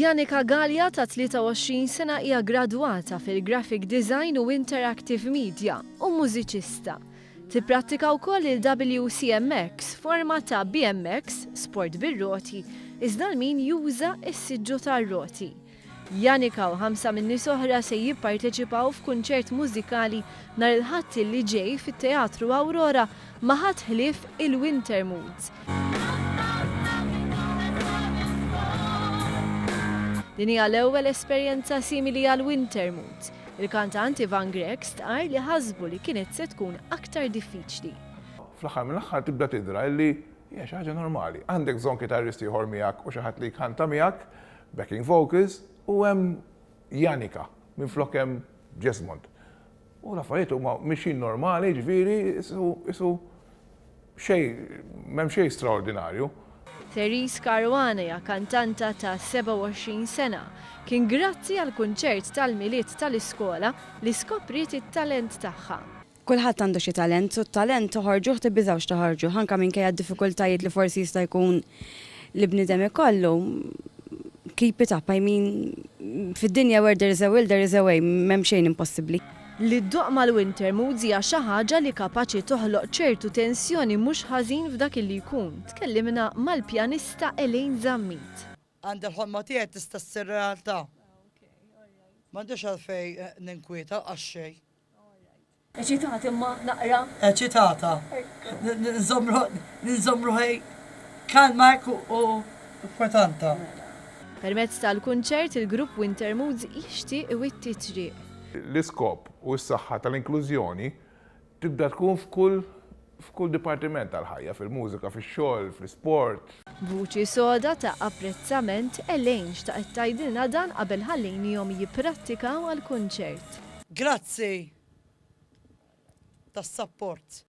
Janika Gallia ta' 23 sena hija gradwata fil-Graphic Design u Interactive Media u mużiċista. Tipprattika wkoll il-WCMX forma ta' BMX, sport bir-roti, iżda min juża s-siġġu tar-roti. Janika u 5 min nies oħra se jipparteċipaw f'kunċert mużikali nhar il-Ħadd li ġej fit-Teatru Aurora ma' ħadd ħlief il-Winter Moods. Din hija l-ewwel esperjenza simili għal Winter Moods. Il-kantant Ivan Grek stqarr li ħasbu li kienet se tkun aktar diffiċli. Fl-aħħar mill-aħħar tibda tidra li hija xi ħaġa normali. Għandek bżonn kitarristi ieħor miegħek u xi ħadd li jkanta miegħek, backing vocals, u hemm Janika minflok hemm Jesmond. U l-affarijiet huma mixin normali, ġifieri isu xejn m'hemm xejn straordinarju. Therese Caruana hija kantanta ta' 27 sena. Kien grazzi għal kunċert tal-miliet tal-iskola li skopriet it-talent tagħha. Kulħadd għandu xi talent, u t-talent toħorġuh tibbiżawx toħorġu, ħanka minkejja d-diffikultajiet li forsi jista' jkun li bniedem ikollu. Keep it up, I mean, fid-dinja where there is a will, there is a way, m'hemm xejn impossibbli. Li d-duq mal-Winter Moods hija xi ħaġa li kapaċi toħloq ċertu tensjoni mhux ħażin f'dak li jkun. Tkellimna mal-pjanista Elaine Zammit. Għand il-ħolma tiegħek tista' ssir realtà. M'għandux għalfejn ninkwieta għax xejn. Eċitata imma naqra. Eċitata. Ninżomm ruħi kalmak u kwetanta. Permezz tal-kunċert il-grupp Winter Moods jixtieq iwitti triq. L-iskop u s-saħħa tal-inklużjoni tibda tkun f'kull dipartiment tal-ħajja, fil-mużika, fix-xogħol, fl-isport. Vuċi soda ta' apprezzament Elaine xtaqet tgħidilna dan qabel ħallejnihom jipprattikaw għall-kunċert. Grazzi tas-sapport.